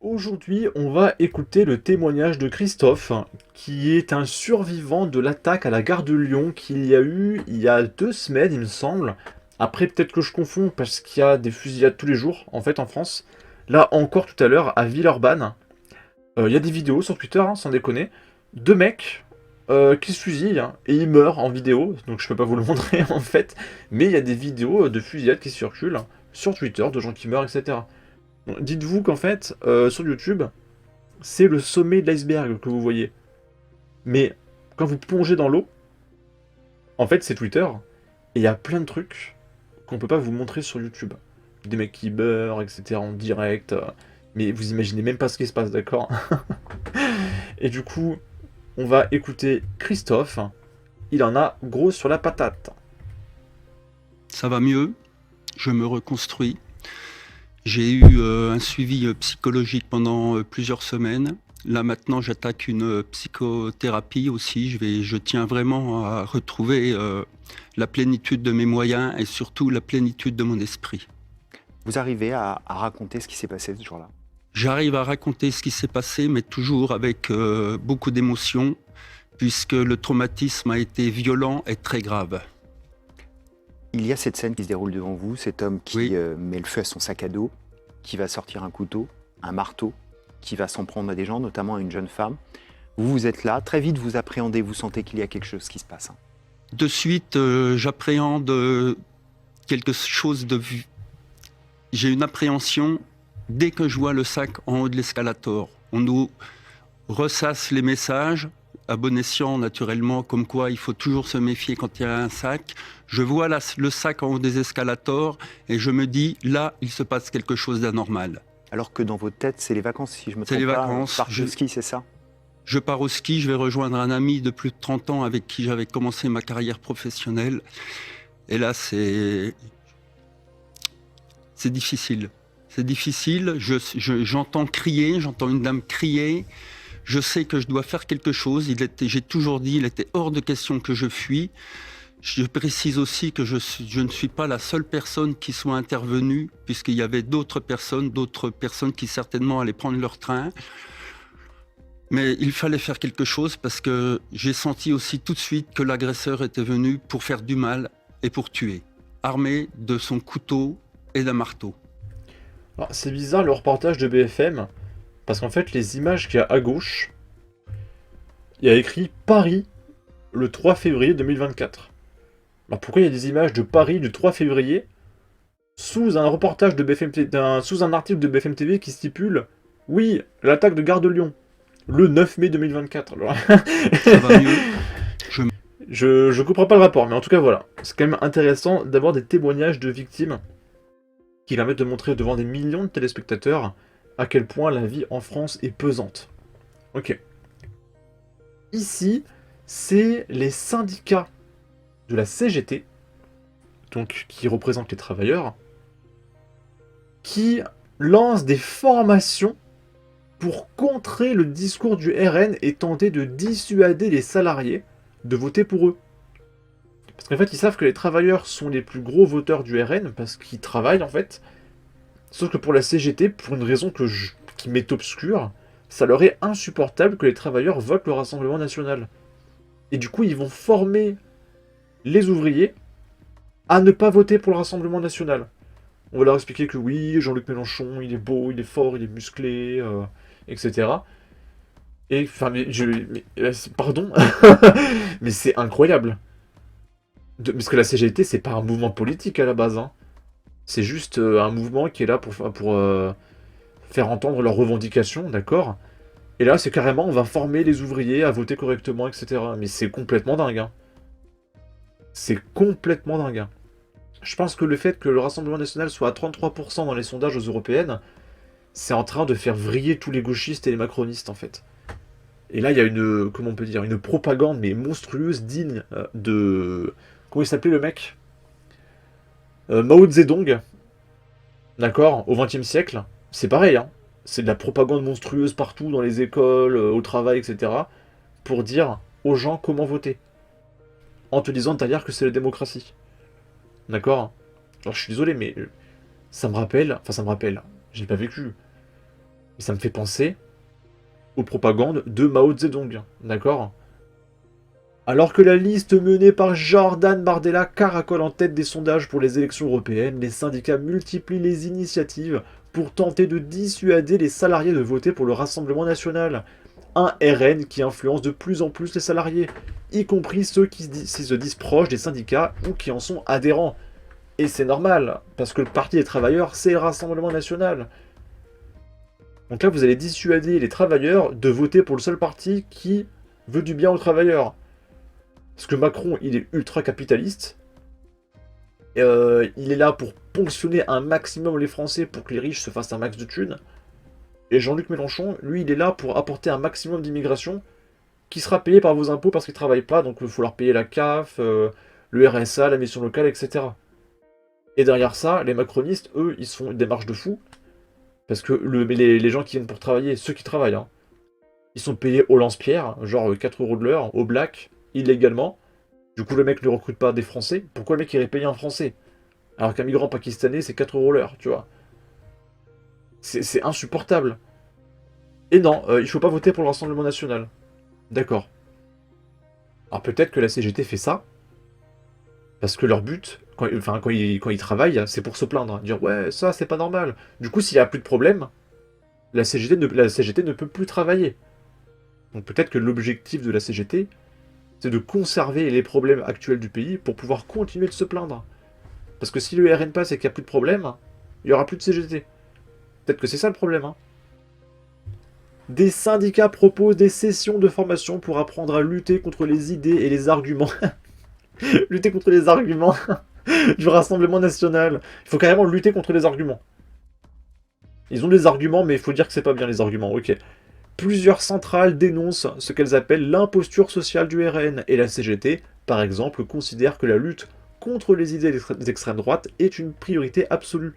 Aujourd'hui, on va écouter le témoignage de Christophe, qui est un survivant de l'attaque à la gare de Lyon qu'il y a eu il y a 2 semaines, il me semble. Après, peut-être que je confonds parce qu'il y a des fusillades tous les jours, en fait, en France. Là, encore tout à l'heure, à Villeurbanne, il y a des vidéos sur Twitter, hein, sans déconner. Deux mecs qui se fusillent hein, et ils meurent en vidéo, donc je peux pas vous le montrer en fait. Mais il y a des vidéos de fusillades qui circulent sur Twitter, de gens qui meurent, etc. Donc, dites-vous qu'en fait, sur YouTube, c'est le sommet de l'iceberg que vous voyez. Mais quand vous plongez dans l'eau, en fait, c'est Twitter, et il y a plein de trucs qu'on peut pas vous montrer sur YouTube. Des mecs qui meurent, etc. en direct. Mais vous imaginez même pas ce qui se passe, d'accord? Et du coup, on va écouter Christophe. Il en a gros sur la patate. Ça va mieux, je me reconstruis. J'ai eu un suivi psychologique pendant plusieurs semaines. Là maintenant, j'attaque une psychothérapie aussi. Je tiens vraiment à retrouver la plénitude de mes moyens et surtout la plénitude de mon esprit. Vous arrivez à raconter ce qui s'est passé ce jour-là? J'arrive à raconter ce qui s'est passé, mais toujours avec beaucoup d'émotion, puisque le traumatisme a été violent et très grave. Il y a cette scène qui se déroule devant vous, cet homme qui Oui. met le feu à son sac à dos, qui va sortir un couteau, un marteau, qui va s'en prendre à des gens, notamment à une jeune femme. Vous êtes là, très vite vous appréhendez, vous sentez qu'il y a quelque chose qui se passe. De suite, j'appréhende quelque chose de... J'ai une appréhension dès que je vois le sac en haut de l'escalator. On nous ressasse les messages, à bon escient naturellement, comme quoi il faut toujours se méfier quand il y a un sac. Je vois le sac en haut des escalators et je me dis, là, il se passe quelque chose d'anormal. Alors que dans votre tête, c'est les vacances, si je me C'est trompe les pas, vacances. parc de ski, c'est ça? Je pars au ski, je vais rejoindre un ami de plus de 30 ans avec qui j'avais commencé ma carrière professionnelle. Et là, c'est difficile. C'est difficile, j'entends crier, j'entends une dame crier. Je sais que je dois faire quelque chose. J'ai toujours dit, il était hors de question que je fuis. Je précise aussi que je ne suis pas la seule personne qui soit intervenue, puisqu'il y avait d'autres personnes qui certainement allaient prendre leur train. Mais il fallait faire quelque chose parce que j'ai senti aussi tout de suite que l'agresseur était venu pour faire du mal et pour tuer, armé de son couteau et d'un marteau. Alors, c'est bizarre le reportage de BFM, parce qu'en fait, les images qu'il y a à gauche, il y a écrit Paris le 3 février 2024. Alors pourquoi il y a des images de Paris du 3 février sous un reportage de BFM sous un article de BFM TV qui stipule oui, l'attaque de Gare de Lyon le 9 mai 2024. Alors, Ça va mieux. je comprends pas le rapport, mais en tout cas voilà, c'est quand même intéressant d'avoir des témoignages de victimes qui permettent de montrer devant des millions de téléspectateurs à quel point la vie en France est pesante. Ok. Ici, c'est les syndicats de la CGT, donc qui représentent les travailleurs, qui lancent des formations pour contrer le discours du RN et tenter de dissuader les salariés de voter pour eux. Parce qu'en fait, ils savent que les travailleurs sont les plus gros voteurs du RN, parce qu'ils travaillent en fait. Sauf que pour la CGT, pour une raison qui m'est obscure, ça leur est insupportable que les travailleurs votent le Rassemblement National. Et du coup, ils vont former les ouvriers à ne pas voter pour le Rassemblement National. On va leur expliquer que oui, Jean-Luc Mélenchon, il est beau, il est fort, il est musclé, etc. Et, enfin, pardon, mais c'est incroyable. Parce que la CGT, c'est pas un mouvement politique à la base, hein. C'est juste un mouvement qui est là pour faire entendre leurs revendications, d'accord? Et là, c'est carrément, on va former les ouvriers à voter correctement, etc. Mais c'est complètement dingue, hein. C'est complètement dingue, hein. Je pense que le fait que le Rassemblement National soit à 33% dans les sondages aux européennes, c'est en train de faire vriller tous les gauchistes et les macronistes, en fait. Et là, il y a une, comment on peut dire, une propagande, mais monstrueuse, digne de... Comment il s'appelait le mec Mao Zedong, d'accord, au XXe siècle. C'est pareil, hein. C'est de la propagande monstrueuse partout, dans les écoles, au travail, etc. Pour dire aux gens comment voter. En te disant derrière que c'est la démocratie. D'accord? Alors je suis désolé, mais ça me rappelle, je l'ai pas vécu, mais Et ça me fait penser aux propagandes de Mao Zedong, d'accord? Alors que la liste menée par Jordan Bardella caracole en tête des sondages pour les élections européennes, les syndicats multiplient les initiatives pour tenter de dissuader les salariés de voter pour le Rassemblement national. Un RN qui influence de plus en plus les salariés, y compris ceux qui se disent proches des syndicats ou qui en sont adhérents. Et c'est normal, parce que le Parti des travailleurs, c'est le Rassemblement national. Donc là, vous allez dissuader les travailleurs de voter pour le seul parti qui veut du bien aux travailleurs. Parce que Macron, il est ultra capitaliste. Il est là pour ponctionner un maximum les Français pour que les riches se fassent un max de thunes. Et Jean-Luc Mélenchon, lui, il est là pour apporter un maximum d'immigration qui sera payée par vos impôts parce qu'ils ne travaillent pas. Donc il faut leur payer la CAF, le RSA, la mission locale, etc. Et derrière ça, les macronistes, eux, ils se font une démarche de fou. Parce que les gens qui viennent pour travailler, ceux qui travaillent, hein, ils sont payés au lance-pierre, genre 4 € de l'heure, au black, illégalement. Du coup, le mec ne recrute pas des Français. Pourquoi le mec irait payer un Français? Alors qu'un migrant pakistanais, c'est 4 € l'heure, tu vois. C'est insupportable. Et non, il faut pas voter pour le Rassemblement national. D'accord. Alors peut-être que la CGT fait ça, parce que leur but, quand ils travaillent, c'est pour se plaindre. Dire, ouais, ça, c'est pas normal. Du coup, s'il n'y a plus de problème, la CGT ne peut plus travailler. Donc peut-être que l'objectif de la CGT, c'est de conserver les problèmes actuels du pays pour pouvoir continuer de se plaindre. Parce que si le RN passe et qu'il n'y a plus de problème, il n'y aura plus de CGT. Peut-être que c'est ça le problème. Hein. Des syndicats proposent des sessions de formation pour apprendre à lutter contre les idées et les arguments. Lutter contre les arguments du Rassemblement national. Il faut carrément lutter contre les arguments. Ils ont des arguments, mais il faut dire que c'est pas bien les arguments, ok. Plusieurs centrales dénoncent ce qu'elles appellent l'imposture sociale du RN, et la CGT, par exemple, considère que la lutte contre les idées d'extrême droite est une priorité absolue.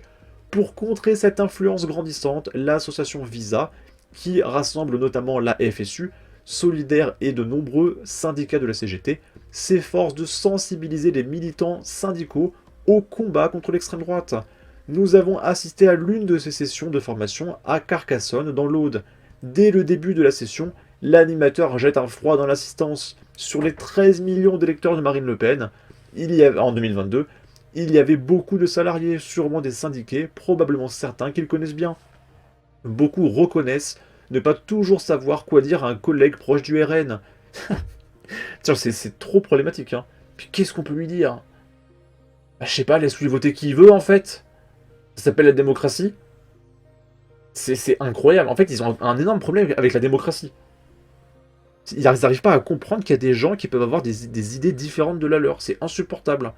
Pour contrer cette influence grandissante, l'association Visa, qui rassemble notamment la FSU, Solidaire et de nombreux syndicats de la CGT, s'efforce de sensibiliser les militants syndicaux au combat contre l'extrême droite. Nous avons assisté à l'une de ces sessions de formation à Carcassonne, dans l'Aude. Dès le début de la session, l'animateur jette un froid dans l'assistance. Sur les 13 millions d'électeurs de Marine Le Pen, en 2022, il y avait beaucoup de salariés, sûrement des syndiqués, probablement certains qu'ils connaissent bien. Beaucoup reconnaissent ne pas toujours savoir quoi dire à un collègue proche du RN. Tiens, c'est trop problématique, hein. Puis qu'est-ce qu'on peut lui dire? Bah, je sais pas, laisse-lui voter qui il veut, en fait. Ça s'appelle la démocratie. C'est incroyable. En fait, ils ont un énorme problème avec la démocratie. Ils n'arrivent pas à comprendre qu'il y a des gens qui peuvent avoir des idées différentes de la leur. C'est insupportable.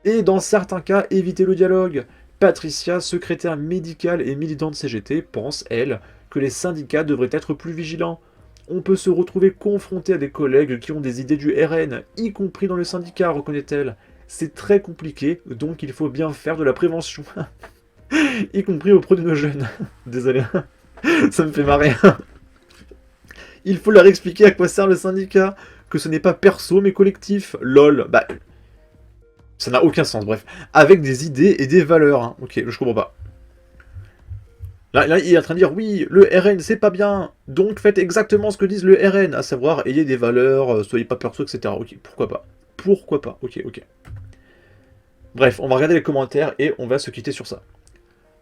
Et dans certains cas, éviter le dialogue. Patricia, secrétaire médicale et militante CGT, pense, elle, que les syndicats devraient être plus vigilants. On peut se retrouver confronté à des collègues qui ont des idées du RN, y compris dans le syndicat, reconnaît-elle. C'est très compliqué, donc il faut bien faire de la prévention. Y compris auprès de nos jeunes. Désolé, ça me fait marrer. Il faut leur expliquer à quoi sert le syndicat, que ce n'est pas perso mais collectif. LOL, bah... ça n'a aucun sens, bref. Avec des idées et des valeurs, hein. Ok, je comprends pas. Là, il est en train de dire, oui, le RN, c'est pas bien, donc faites exactement ce que disent le RN, à savoir, ayez des valeurs, soyez pas perso, etc. Ok, pourquoi pas. Pourquoi pas, ok. Bref, on va regarder les commentaires et on va se quitter sur ça.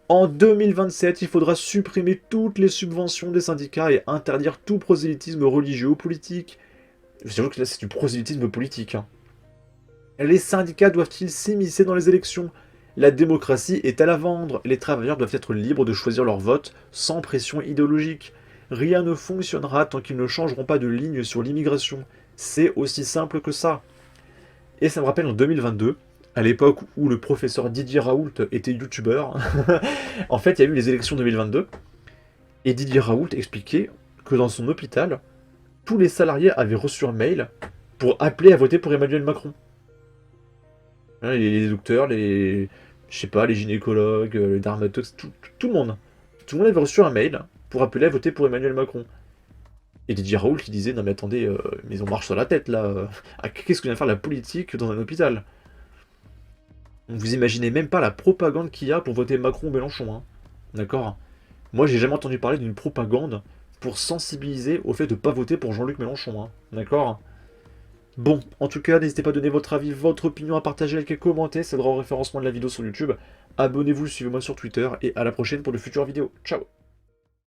En 2027, il faudra supprimer toutes les subventions des syndicats et interdire tout prosélytisme religieux ou politique. J'avoue que là, c'est du prosélytisme politique. Hein. Les syndicats doivent-ils s'immiscer dans les élections? La démocratie est à la vendre. Les travailleurs doivent être libres de choisir leur vote sans pression idéologique. Rien ne fonctionnera tant qu'ils ne changeront pas de ligne sur l'immigration. C'est aussi simple que ça. Et ça me rappelle en 2022, à l'époque où le professeur Didier Raoult était youtubeur. En fait, il y a eu les élections 2022, et Didier Raoult expliquait que dans son hôpital, tous les salariés avaient reçu un mail pour appeler à voter pour Emmanuel Macron. Les docteurs, je sais pas, les gynécologues, les dermatologues, tout le monde. Tout le monde avait reçu un mail pour appeler à voter pour Emmanuel Macron. Et Didier Raoult qui disait, non mais attendez, mais on marche sur la tête là. Qu'est-ce que vient faire la politique dans un hôpital? Vous imaginez même pas la propagande qu'il y a pour voter Macron ou Mélenchon, hein. D'accord? Moi, j'ai jamais entendu parler d'une propagande pour sensibiliser au fait de pas voter pour Jean-Luc Mélenchon, hein. D'accord? Bon, en tout cas, n'hésitez pas à donner votre avis, votre opinion, à partager, liker, commenter, ça aidera au référencement de la vidéo sur YouTube. Abonnez-vous, suivez-moi sur Twitter, et à la prochaine pour de futures vidéos. Ciao!